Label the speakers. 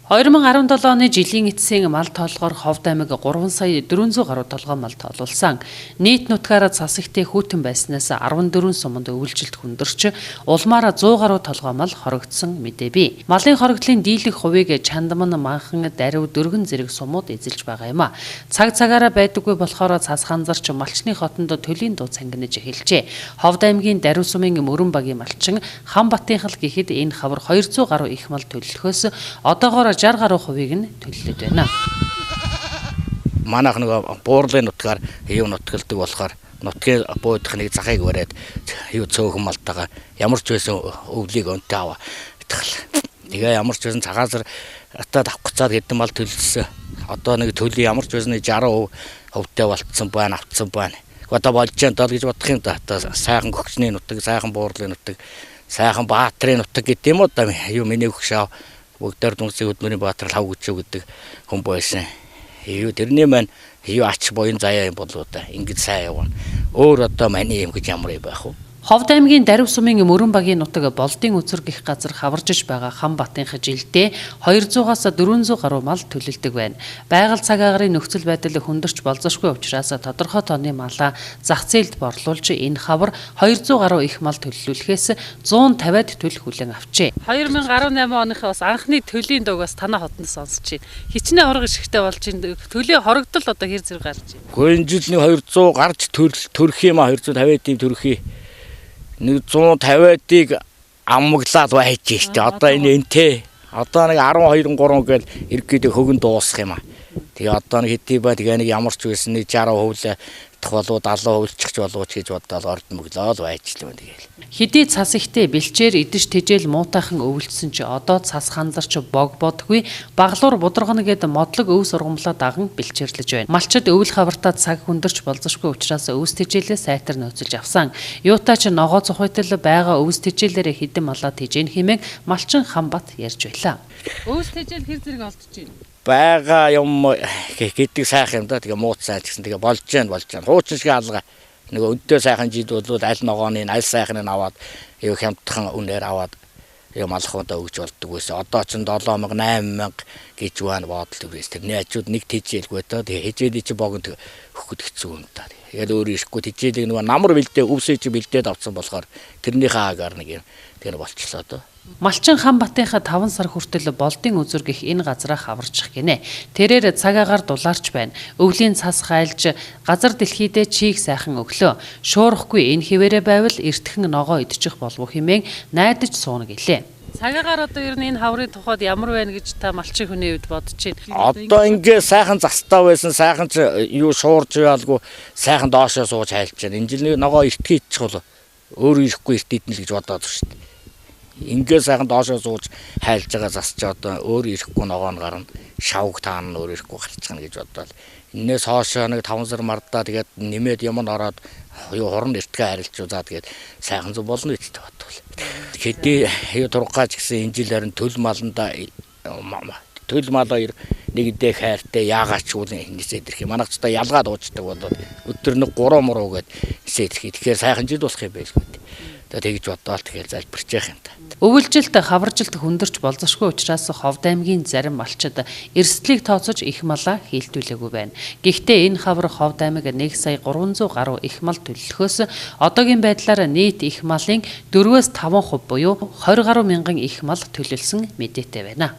Speaker 1: 2017 оны жилийн эцсийн мал тоолгоор Ховд аймаг 3 сая 400 гаруй толгой мал тоолуулсан. Нийт нутгаараа цас ихтэй хүйтэн байснаас 14 суманд өвлжилт хүндэрч улмаараа 100 гаруй толгой мал хорогдсон мэдээ бий. Малын хорогдлын дийлэх хувийг Чандаман, Манхан, Дарив, Дөргөн зэрэг сумууд эзэлж байгаа юм а. Цаг цагаараа байдаггүй болохоор цас ханзарч малчны хотонд төлийн дуу цангинаж эхэлжээ. Ховд аймгийн Дарив сумын Мөрөн багийн малчин Ханбатынхал гэхэд энэ хавар 200 гаруй их мал төлөлхөөс одоогоор 60 гаруй хувийг нь төлөлөд байна.
Speaker 2: Манайх нөгөө буурлын нутгаар юу нутгалдаг болохоор нутгийн буудах нэг захыг бариад юу цөөхөн малтайгаа ямар ч байсан өвлийг өнтөө аваа. Тэгээ ямар ч байсан цагаасар атаад авах цаад хэдэн мал төлөлсөн. Одоо нэг төлийн ямар ч байсан 60% хөвтэй болцсон байна, автсан байна. Одоо болж जैन тал гэж бодох юм да. Одоо сайхан гөгчний нутаг, сайхан буурлын нутаг, сайхан Баатрын нутаг гэдэг юм уу да. Юу миний хөгшөө бүгдээр дүнсийн хөдөлмөрийн баатар хав güчөө гэдэг хүн байсан. Юу тэрний маань юу ач буян заяа юм болоо да. Ингэж сайн явна. Өөр одоо маний юм гэж ямар байх вэ?
Speaker 1: Ховд аймгийн Дарив сумын Мөрөн багийн нутаг Болдын үзэр гих газар хаваржиж байгаа Ханбатынхаа жилдээ 200-аас 400 гаруй мал төлөлдөг байна. Байгаль цаг агарын нөхцөл байдал хүндэрч болзошгүй учраас тодорхой тооны малаа зах зээлд борлуулж энэ хавар 200 гаруй их мал төлөвлөхөөс 150-ад төлөх хүлээн авчээ. 2018 оныхоо бас анхны төлийн дууг бас танаа хотноос сонсож байна. Хичнээн хорог ишгтэй болж энэ төлийн хорогдол одоо хэр зэрэг гарч байна.
Speaker 2: Гүн жилний 200 гарч төрөх юм а 250-ийн төрөхий. 150-ыг амглаад байж штэ. Одоо энэ энтэй. Одоо нэг 12 3 гээл иргэд хөгөн дуусах юм а. Тэгээ одоо нэг хэдий ба тэгээ нэг ямар ч байсан 60% тах болоо 70% чих болооч гэж бодоод орд мөглөөл байжлаа тэгээл.
Speaker 1: Хэдий цас ихтэй бэлчээр идэж тэжээл муутайхан өвлөсөн ч одоо цас ханзарч бог бодгүй баглуур будрагна гэд модлог өв сургамлаа даган бэлчээрлэж байна. Малчид өвөл хавартаа цаг хүндэрч болзошгүй учраас өвс тэжээлээ сайтар нөөцөлж авсан. Юутай ч ногоо цухайтал байгаа өвс тэжээлээрээ хідэн малаа тэжээн хэмээн малчин Ханбат ярьж байлаа. Өвс тэжээл хэр зэрэг олдож байна?
Speaker 2: Бага юм гэдэг сайхан юм да. Тэгээ мууц сайн гэсэн тэгээ болж जैन. Хуучин шиг алга. Нөгөө өдөө сайхан жид бол аль ногооны аль сайхныг аваад юу хямдхан үнээр аваад юм алхуудаа өгж болдог байсан. Одоо ч 7000 8000 гэж байна бодол өгөөс. Тэрний ачууд нэг тэжээлгүй доо. Тэгээ хижээдий чи богонд хөхөд хэцүү юм да. Тэгээд өөр ирэхгүй тэжээлийг нөгөө намар бэлдээ өвсөө чи бэлдээд авсан болохоор тэрнийхээ агаар нэг юм тэр болчихлоо доо.
Speaker 1: Малчин Ханбатынхаа 5 сар хүртэл Болдын үзүр гих энэ газраа хаварчих гинэ. Тэрээр цагаагаар дулаарч байна. Өвлийн цас хайлж газар дэлхийдээ чийг сайхан өглөө. Шуурахгүй энэ хിവэрэ байвал эртхэн ногоо идчих болов хэмээн найдаж сууна гэлээ. Цагаагаар одоо ер нь энэ хаврын тухайд ямар байна гэж та малчин хүний хувьд бодож байна.
Speaker 2: Одоо ингээ сайхан застаа байсан, сайхан ч юу шуурж яалгүй, сайхан доошоо сууж хайлж байна. Энэ жил ногоо эртхий идчих бол өөр ирэхгүй эрт идэнэ л гэж бодоод байна шүү дээ. Ингээ сайхан доошоо сууж хайлж байгаа засч одоо өөр ирэхгүй ногоон гарна. Шавг таан өөр ирэхгүй гарчихна гэж бодоод. Иннээс хоошоо нэг 5 сар мардаа тэгээд нэмээд юм ороод юу хорон эртгээ харилж үзаад тэгээд сайхан зү болно гэж бодвол. Хэдий юу тургаач гэсэн энэ жил харин төл маланда төл мал хоёр нэгдээ хайртай яагаач үгүй нисээд ирэх юм. Манайх ч та ялгаад уучдаг болоод өдөр нэг 3 муруу гээд нисээд ирэх. Тэгэхээр сайхан жил болох юм байлгүй. Тэгээд тэгж бодоод тэгэл залбирч яах юм та.
Speaker 1: Өвөлжилт хаваржилт хүндэрч болзошгүй учраас Ховд аймгийн зарим малчид эрсдлийг тооцож их малаа хийлтүүлээгүй байна. Гэхдээ энэ хавар Ховд аймаг 1 сая 300 гаруй их мал төлөлхөөс одоогийн байдлаар нийт их малын 4-5% буюу 20 гаруй мянган их мал төлөлсөн мэдээтэй байна.